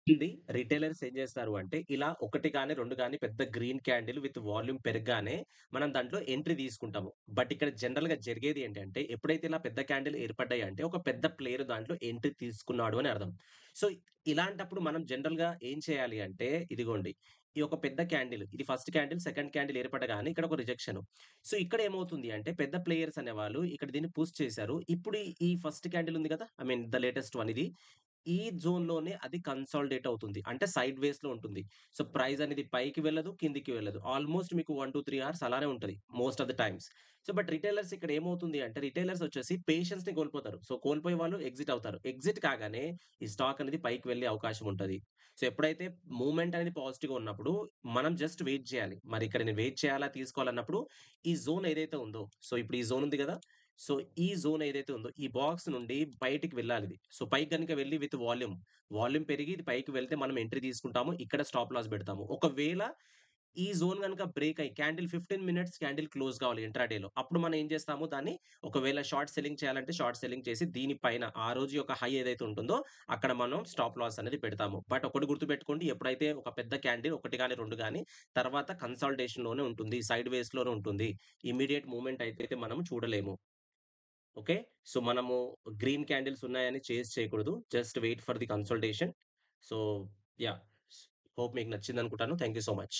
ఇది రిటైలర్స్ ఏం చేస్తారు అంటే, ఇలా 1 గాని, 2 గాని పెద్ద గ్రీన్ క్యాండిల్ విత్ వాల్యూమ్ పెరగ్గానే మనం దాంట్లో ఎంట్రీ తీసుకుంటాము. బట్ ఇక్కడ జనరల్‌గా జరిగేది ఏంటంటే, ఎప్పుడైతే ఇలా పెద్ద క్యాండిల్ ఏర్పడ్డాయంటే, ఒక పెద్ద ప్లేయర్ దాంట్లో ఎంట్రీ తీసుకున్నాడు అని అర్థం. సో, ఇలాంటప్పుడు మనం జనరల్‌గా ఏం చేయాలి అంటే, ఇదిగోండి ఈ ఒక పెద్ద క్యాండిల్ ఇది ఫస్ట్ క్యాండిల్, సెకండ్ క్యాండిల్ ఏర్పడగానే ఇక్కడ ఒక రిజెక్షన్. సో, ఇక్కడ ఏమవుతుంది అంటే, పెద్ద ప్లేయర్స్ అనేవాళ్ళు ఇక్కడ దీన్ని పుష్ చేశారు. ఇప్పుడు ఈ ఫస్ట్ క్యాండిల్ ఉంది కదా! I mean the latest one ఇది. ఈ జోన్‌లోనే అది కన్సాలిడేట్ అవుతుంది. అంటే సైడ్ వేస్‌లో ఉంటుంది. సో, ప్రైస్ అనేది పైకి వెళ్ళదు, కిందికి వెళ్ళదు. ఆల్‌మోస్ట్ మీకు 1-3 అవర్స్ అలానే ఉంటది. Most of the times. So, but retailers ఇక్కడ ఏమవుతుంది అంటే రిటైలర్స్ వచ్చేసి పేషెన్స్‌ని కోల్పోతారు. సో, కోల్పోయే వాళ్ళు ఎగ్జిట్ అవుతారు. ఎగ్జిట్ కాగానే ఈ స్టాక్ అనేది పైకి వెళ్ళే అవకాశం ఉంటది. సో, ఎప్పుడైతే మూవ్‌మెంట్ అనేది పాజిటివ్‌గా ఉన్నప్పుడు మనం జస్ట్ వెయిట్ చేయాలి. మరి ఇక్కడ నేను వెయిట్ చేయాలా, తీసుకోవాలన్నప్పుడు ఈ జోన్ ఏదైతే ఉందో, సో, ఇప్పుడు ఈ జోన్ ఉంది గదా! సో, ఈ జోన్ ఏదైతే ఉందో, ఈ బాక్స్ నుండి బయటికి వెళ్ళాలిది. సో, పైకి గనుక వెళ్లి విత్ వాల్యూమ్, వాల్యూమ్ పెరిగి ఇది పైకి వెళ్తే మనం ఎంట్రీ తీసుకుంటాము. ఇక్కడ స్టాప్ లాస్ పెడతాము. ఒకవేళ ఈ జోన్ గనుక బ్రేక్ అయ్యి క్యాండిల్ 15 మినిట్స్ క్యాండిల్ క్లోజ్ కావాలి ఇంట్రాడేలో. అప్పుడు మనం ఏం చేస్తాము దాన్ని ఒకవేళ షార్ట్ సెల్లింగ్ చేయాలంటే షార్ట్ సెల్లింగ్ చేసి దీని పైన ఆ రోజు యొక్క హై ఏదైతే ఉంటుందో అక్కడ మనం స్టాప్ లాస్ అనేది పెడతాము. బట్ ఒకటి గుర్తుపెట్టుకోండి ఎప్పుడైతే ఒక పెద్ద క్యాండిల్ 1 గాని, 2 గాని తర్వాత కన్సాలిడేషన్‌లోనే ఉంటుంది. సైడ్ వేస్‌లోనే ఉంటుంది. ఇమ్మీడియేట్ మూవ్‌మెంట్ అయితే మనం చూడలేము. ఓకే. సో, మనము గ్రీన్ క్యాండిల్స్ ఉన్నాయని చేజ్ చేయకూడదు. Just wait for the consultation. So, yeah! Hope మీకు నచ్చిందనుకుంటాను. Thank you so much.